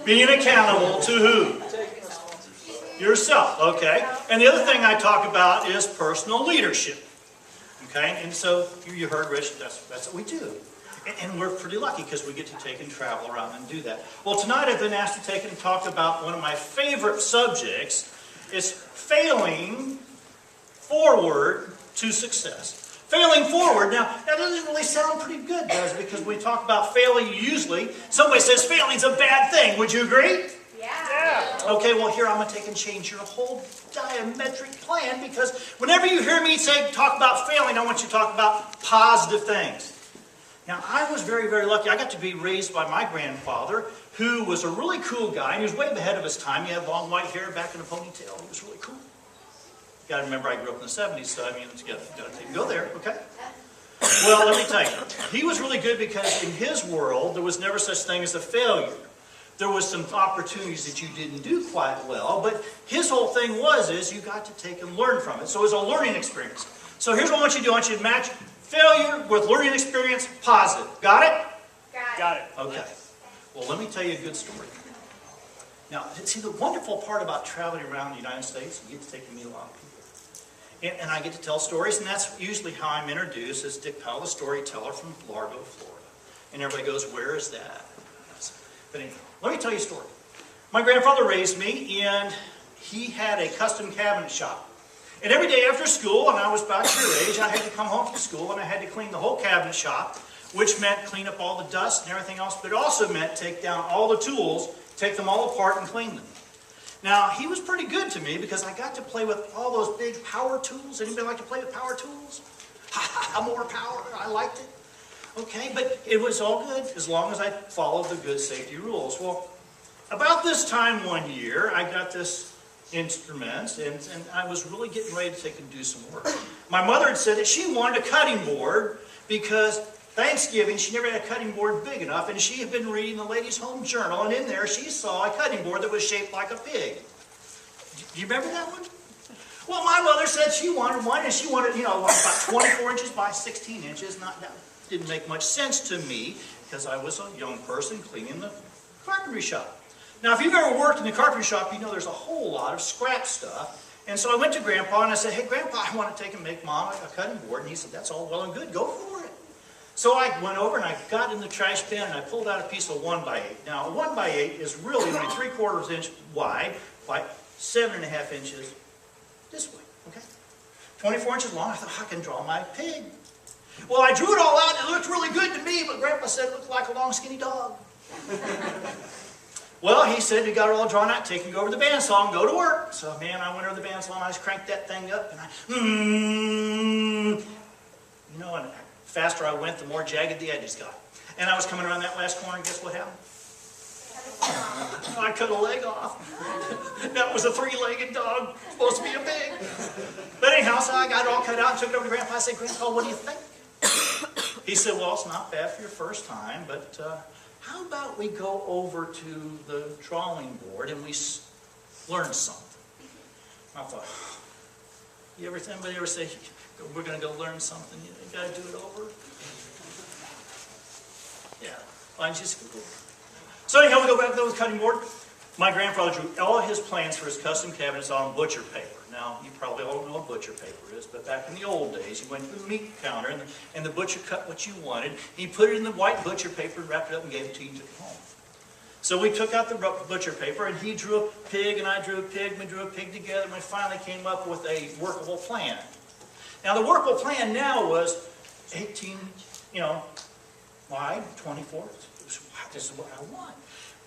Being accountable to who? Yourself, okay? And the other thing I talk about is personal leadership. Okay? And so you heard Rich, that's what we do. And we're pretty lucky because we get to take and travel around and do that. Well, tonight I've been asked to take and talk about one of my favorite subjects. It's failing forward to success. Failing forward. Now, that doesn't really sound pretty good, does it? Because when we talk about failing, usually somebody says failing's a bad thing. Would you agree? Yeah. Okay, well here I'm going to take and change your whole diametric plan, because whenever you hear me talk about failing, I want you to talk about positive things. Now, I was very, very lucky. I got to be raised by my grandfather, who was a really cool guy. He was way ahead of his time. He had long white hair back in a ponytail. He was really cool. You got to remember, I grew up in the 70s, so I mean, you got to go there, okay? Well, let me tell you, he was really good because in his world, there was never such thing as a failure. There was some opportunities that you didn't do quite well, but his whole thing is you got to take and learn from it. So it was a learning experience. So here's what I want you to do. I want you to match failure with learning experience, positive. Got it? Got it. Okay. Well, let me tell you a good story. Now, see, the wonderful part about traveling around the United States, you get to take and meet a lot of people. And I get to tell stories, and that's usually how I'm introduced as Dick Powell, the storyteller from Largo, Florida. And everybody goes, where is that? But anyway, let me tell you a story. My grandfather raised me, and he had a custom cabinet shop. And every day after school, and I was about your age, I had to come home from school, and I had to clean the whole cabinet shop, which meant clean up all the dust and everything else, but it also meant take down all the tools, take them all apart, and clean them. Now, he was pretty good to me because I got to play with all those big power tools. Anybody like to play with power tools? More power. I liked it. Okay, but it was all good as long as I followed the good safety rules. Well, about this time one year, I got this instrument, and I was really getting ready to take and do some work. My mother had said that she wanted a cutting board because Thanksgiving, she never had a cutting board big enough, and she had been reading the Ladies' Home Journal, and in there she saw a cutting board that was shaped like a pig. Do you remember that one? Well, my mother said she wanted one, and she wanted, about 24 inches by 16 inches. That didn't make much sense to me, because I was a young person cleaning the carpentry shop. Now, if you've ever worked in the carpentry shop, you know there's a whole lot of scrap stuff. And so I went to Grandpa, and I said, hey, Grandpa, I want to take and make Mom a cutting board. And he said, that's all well and good. Go for it. So I went over and I got in the trash bin and I pulled out a piece of 1x8. Now, a 1x8 is really only 3/4 inch wide by 7.5 inches this way, okay? 24 inches long. I thought, I can draw my pig. Well, I drew it all out and it looked really good to me, but Grandpa said it looked like a long, skinny dog. Well, he said, you got it all drawn out, take and go over to the bandsaw and go to work. So, man, I went over to the bandsaw and I just cranked that thing up and and the faster I went, the more jagged the edges got. And I was coming around that last corner, and guess what happened? I cut a leg off. That was a 3-legged dog, supposed to be a pig. But anyhow, so I got it all cut out and took it over to Grandpa. I said, Grandpa, what do you think? He said, well, it's not bad for your first time, but how about we go over to the drawing board and we learn something? I thought, anybody ever say, we're going to go learn something, you got to do it over? Yeah, I just... So anyhow, we go back to the cutting board. My grandfather drew all his plans for his custom cabinets on butcher paper. Now, you probably all know what butcher paper is, but back in the old days, you went to the meat counter and the butcher cut what you wanted. He put it in the white butcher paper, wrapped it up, and gave it to you and took it home. So we took out the butcher paper, and he drew a pig, and I drew a pig, and we drew a pig together, and we finally came up with a workable plan. Now, the workable plan now was 18, wide, 24. This is what I want.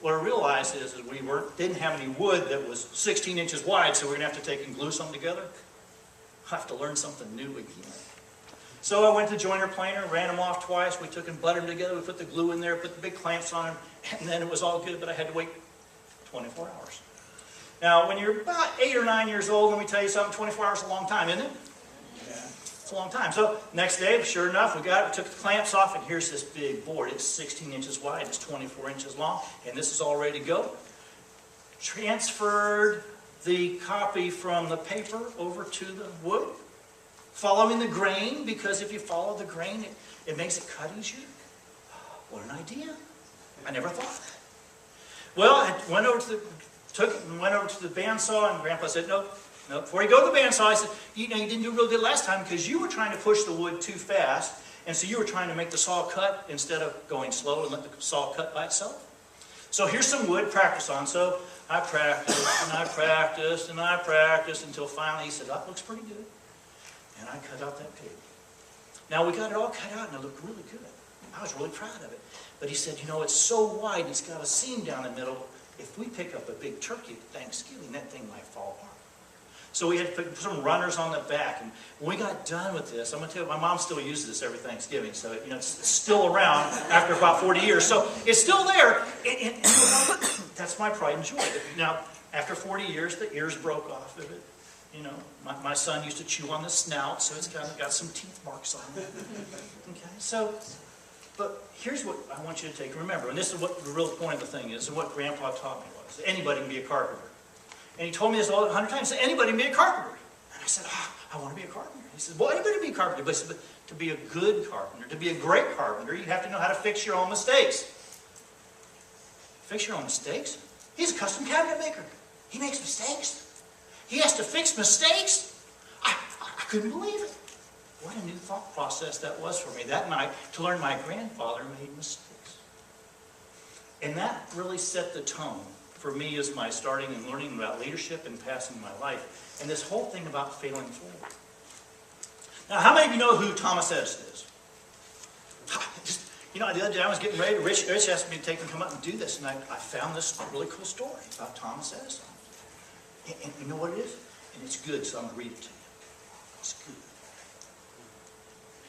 What I realized is we didn't have any wood that was 16 inches wide, so we're going to have to take and glue something together. I have to learn something new again. So I went to joiner planer, ran them off twice. We took and butted them together. We put the glue in there, put the big clamps on them, and then it was all good, but I had to wait 24 hours. Now, when you're about 8 or 9 years old, let me tell you something, 24 hours is a long time, isn't it? A long time. So next day, sure enough, we got it, we took the clamps off, and here's this big board. It's 16 inches wide, it's 24 inches long, and this is all ready to go. Transferred the copy from the paper over to the wood, following the grain, because if you follow the grain, it makes it cut easier. What an idea. I never thought of that. Well, went over to the bandsaw, and Grandpa said, "No, no. Before you go to the bandsaw," I said, "You know, you didn't do real good last time because you were trying to push the wood too fast, and so you were trying to make the saw cut instead of going slow and let the saw cut by itself. So here's some wood, practice on." So I practiced, and I practiced, and I practiced until finally he said, "That looks pretty good," and I cut out that pig. Now we got it all cut out, and it looked really good. I was really proud of it. But he said, "You know, it's so wide, it's got a seam down the middle. If we pick up a big turkey at Thanksgiving, that thing might fall apart." So we had to put some runners on the back. And when we got done with this, I'm going to tell you, my mom still uses this every Thanksgiving. So, you know, it's still around after about 40 years. So it's still there. And that's my pride and joy. Now, after 40 years, the ears broke off of it. You know, my son used to chew on the snout, so it's kind of got some teeth marks on it. Okay, so... But here's what I want you to take. Remember, and this is what the real point of the thing is, and what Grandpa taught me was, anybody can be a carpenter. And he told me this 100 times, he said, anybody can be a carpenter. And I said, I want to be a carpenter. He said, well, anybody can be a carpenter. But he said, to be a good carpenter, to be a great carpenter, you have to know how to fix your own mistakes. Fix your own mistakes? He's a custom cabinet maker. He makes mistakes. He has to fix mistakes? I couldn't believe it. What a new thought process that was for me that night to learn my grandfather made mistakes. And that really set the tone for me as my starting and learning about leadership and passing my life. And this whole thing about failing forward. Now, how many of you know who Thomas Edison is? You know, the other day I was getting ready. Rich asked me to take him come up and do this. And I found this really cool story about Thomas Edison. And you know what it is? And it's good, so I'm going to read it to you. It's good.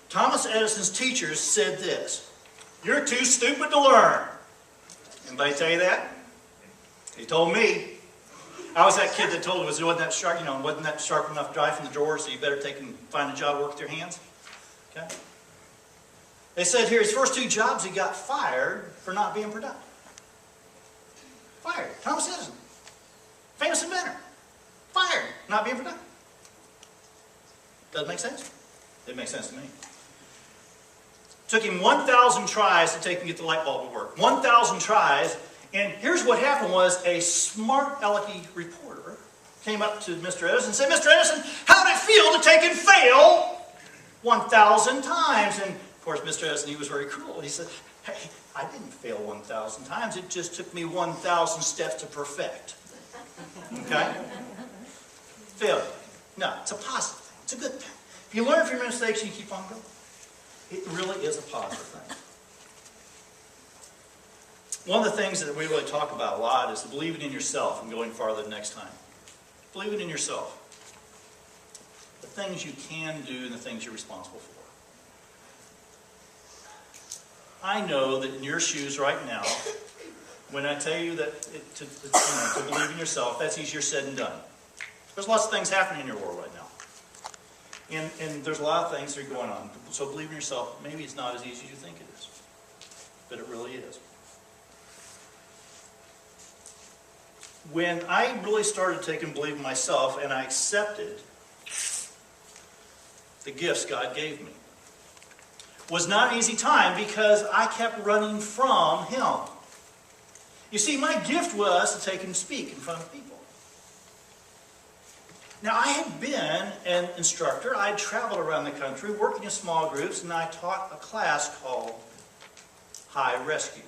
Thomas Edison's teachers said this: "You're too stupid to learn." Anybody tell you that? He told me. I was that kid that told him it wasn't that sharp, wasn't that sharp enough drive from the drawer, so you better take and find a job, work with your hands. Okay? They said here his first 2 jobs he got fired for not being productive. Fired. Thomas Edison, famous inventor, fired, not being productive. Doesn't make sense? Didn't make sense to me. Took him 1,000 tries to get the light bulb to work. 1,000 tries. And here's what happened was a smart alecky reporter came up to Mr. Edison and said, "Mr. Edison, how did it feel to take and fail 1,000 times?" And of course, Mr. Edison, he was very cruel. He said, "Hey, I didn't fail 1,000 times. It just took me 1,000 steps to perfect." Okay? Failure. No, it's a positive thing. It's a good thing. If you learn from your mistakes and you keep on going, it really is a positive thing. One of the things that we really talk about a lot is believing in yourself and going farther the next time. Believing in yourself. The things you can do and the things you're responsible for. I know that in your shoes right now, when I tell you that to believe in yourself, that's easier said than done. There's lots of things happening in your world right now. And there's a lot of things that are going on. So believe in yourself. Maybe it's not as easy as you think it is. But it really is. When I really started taking believe in myself and I accepted the gifts God gave me, was not an easy time because I kept running from Him. You see, my gift was to take and speak in front of people. Now, I had been an instructor. I had traveled around the country working in small groups, and I taught a class called High Rescue.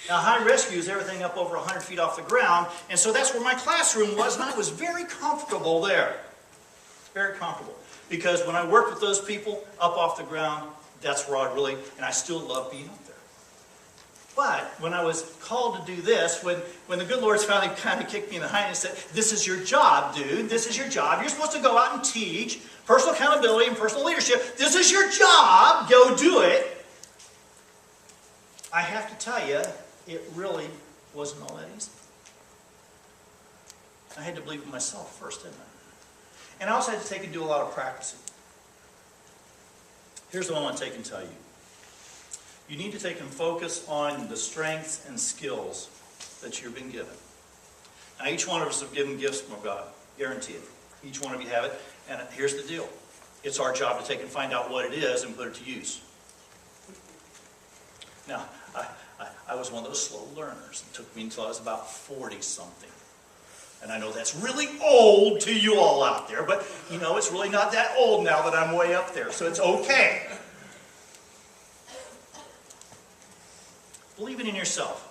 Now, High Rescue is everything up over 100 feet off the ground, and so that's where my classroom was, and I was very comfortable there. Very comfortable. Because when I worked with those people up off the ground, that's where I really, and I still love being up there. But when I was called to do this, when the good Lord's finally kind of kicked me in the hind and said, "This is your job, dude. This is your job. You're supposed to go out and teach personal accountability and personal leadership. This is your job. Go do it." I have to tell you, it really wasn't all that easy. I had to believe in myself first, didn't I? And I also had to take and do a lot of practicing. Here's what I want to take and tell you. You need to take and focus on the strengths and skills that you've been given. Now, each one of us have given gifts from God. Guarantee it. Each one of you have it. And here's the deal. It's our job to take and find out what it is and put it to use. Now, I was one of those slow learners. It took me until I was about 40-something. And I know that's really old to you all out there, but you know, it's really not that old now that I'm way up there, so it's okay. Believe it in yourself.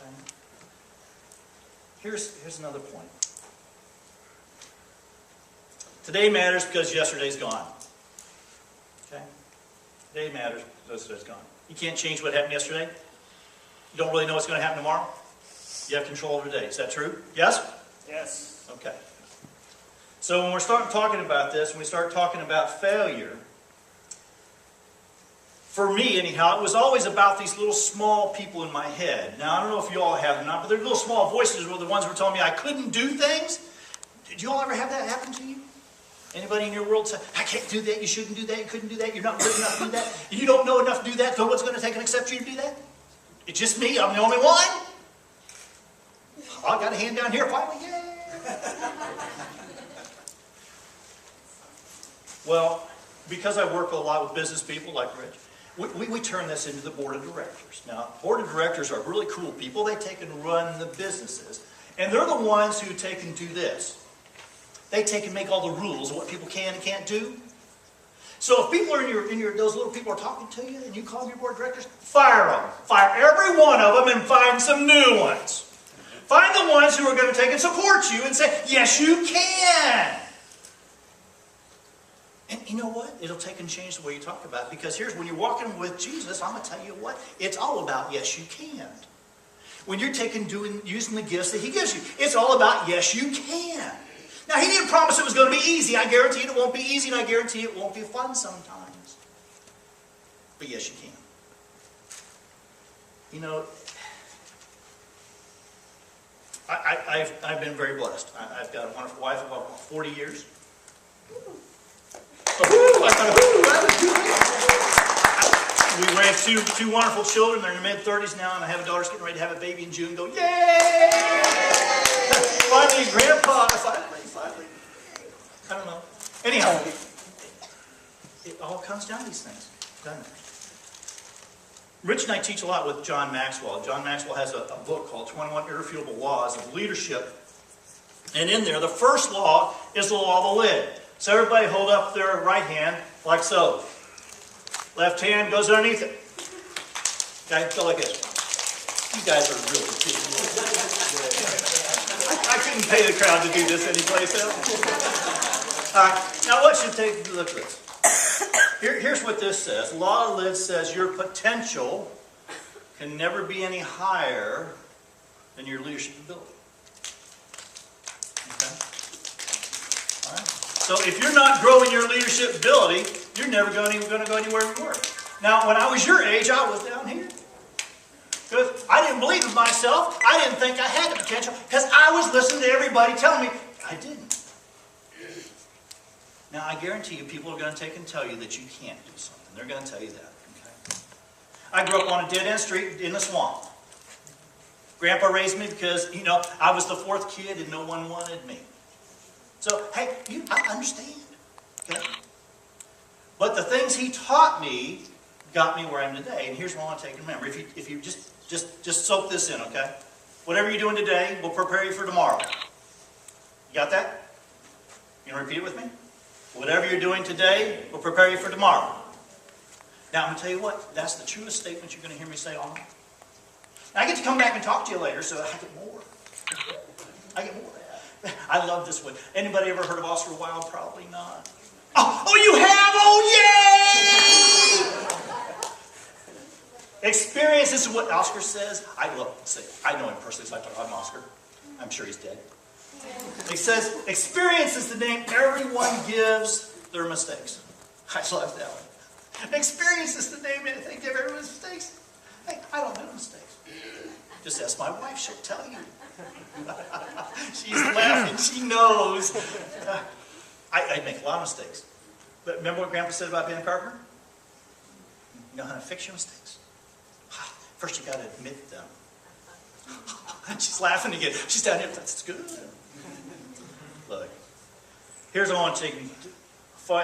Okay? Here's another point. Today matters because yesterday's gone. Okay? Today matters because yesterday's gone. You can't change what happened yesterday. You don't really know what's going to happen tomorrow. You have control over today. Is that true? Yes? Yes. Okay. So when we're starting talking about this, when we start talking about failure, for me anyhow, it was always about these little small people in my head. Now, I don't know if you all have them or not, but their little small voices were the ones who were telling me I couldn't do things. Did you all ever have that happen to you? Anybody in your world say, I can't do that, you shouldn't do that, you couldn't do that, you're not good enough to do that, you don't know enough to do that, no one's going to take and accept you to do that? It's just me, I'm the only one? Oh, I got a hand down here, finally, yay! Well, because I work a lot with business people like Rich, we turn this into the board of directors. Now, board of directors are really cool people. They take and run the businesses. And they're the ones who take and do this. They take and make all the rules of what people can and can't do. So if people are those little people are talking to you and you call them your board of directors, fire them. Fire every one of them and find some new ones. Find the ones who are going to take and support you and say, yes, you can. And you know what? It'll take and change the way you talk about it. Because here's, when you're walking with Jesus, I'm going to tell you what, it's all about yes, you can. When you're using the gifts that he gives you, it's all about yes, you can. Now, he didn't promise it was going to be easy. I guarantee it won't be easy, and I guarantee it won't be fun sometimes. But yes, you can. You know, I've been very blessed. I've got a wonderful wife of about 40 years. We raised two wonderful children. They're in their mid-30s now, and I have a daughter getting ready to have a baby in June. Go, yay! Finally, Grandpa. Finally. I don't know. Anyhow, it all comes down to these things, doesn't it? Rich and I teach a lot with John Maxwell. John Maxwell has a book called 21 Irrefutable Laws of Leadership. And in there, the first law is the law of the lid. So everybody hold up their right hand like so. Left hand goes underneath it. Okay, go like this. You guys are really cute. I couldn't pay the crowd to do this anyplace else. All right, now what should take a look at this? Here's what this says. Law of the lid says your potential can never be any higher than your leadership ability. Okay? All right. So if you're not growing your leadership ability, you're never going to go anywhere you were. Now, when I was your age, I was down here. Because I didn't believe in myself. I didn't think I had the potential. Because I was listening to everybody telling me I didn't. Now, I guarantee you, people are going to take and tell you that you can't do something. They're going to tell you that. Okay? I grew up on a dead-end street in the swamp. Grandpa raised me because, you know, I was the fourth kid and no one wanted me. So, hey, I understand. Okay? But the things he taught me got me where I am today. And here's what I want to take and remember. If you just soak this in, okay? Whatever you're doing today will prepare you for tomorrow. You got that? You want to repeat it with me? Whatever you're doing today will prepare you for tomorrow. Now, I'm going to tell you what. That's the truest statement you're going to hear me say all night. Now, I get to come back and talk to you later, so I get more. I get more. I love this one. Anybody ever heard of Oscar Wilde? Probably not. Oh, you have? Oh, yay! Experience, this is what Oscar says. I know him personally, so I talk about Oscar. I'm sure he's dead. He says, experience is the name everyone gives their mistakes. I love that one. Experience is the name they give everyone's mistakes. Hey, I don't make mistakes. Just ask my wife, she'll tell you. She's laughing, she knows. I make a lot of mistakes. But remember what Grandpa said about being a carpenter? You know how to fix your mistakes? First you got to admit them. She's laughing again. She's down here, that's good. Look, here's what I want to take.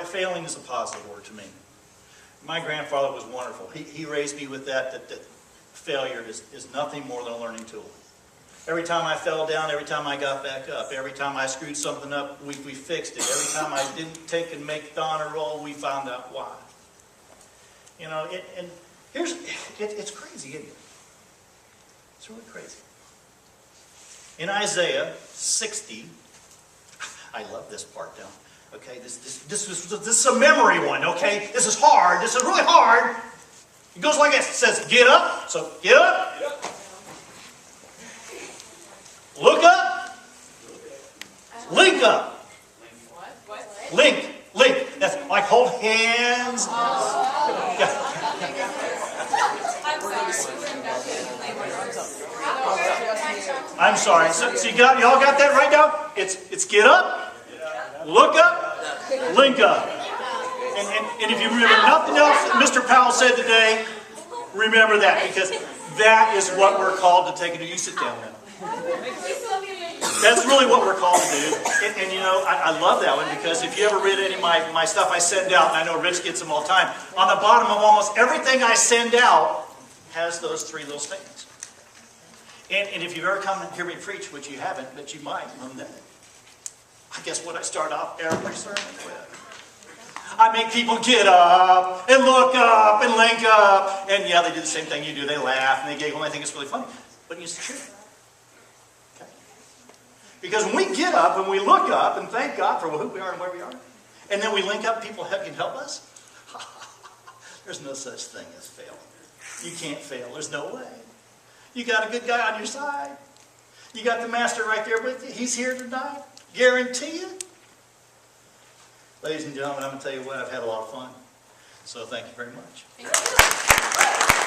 Failing is a positive word to me. My grandfather was wonderful. He raised me with that failure is nothing more than a learning tool. Every time I fell down, every time I got back up, every time I screwed something up, we fixed it. Every time I didn't take and make the honor roll, we found out why. You know, and it's crazy, isn't it? It's really crazy. In Isaiah 60, I love this part now. Okay, this is a memory one, okay? This is hard. This is really hard. It goes like this. It says, get up. So, get up. Yep. Look up. Link up. What? Link. That's like hold hands. Yeah. I'm sorry. So y'all got that right now? It's get up, look up, link up. And if you remember nothing else that Mr. Powell said today, remember that, because that is what we're called to take and do. You sit down now. That's really what we're called to do. And you know, I love that one, because if you ever read any of my stuff I send out, and I know Rich gets them all the time, on the bottom of almost everything I send out has those three little statements. And if you've ever come and hear me preach, which you haven't, but you might, I guess what I start off every sermon with. I make people get up and look up and link up. And yeah, they do the same thing you do. They laugh and they giggle and they think it's really funny. But it's the truth. Okay? Because when we get up and we look up and thank God for who we are and where we are, and then we link up, people can help us, there's no such thing as failing. You can't fail. There's no way. You got a good guy on your side. You got the master right there with you. He's here tonight. Guarantee you. Ladies and gentlemen, I'm going to tell you what, I've had a lot of fun. So thank you very much. Thank you.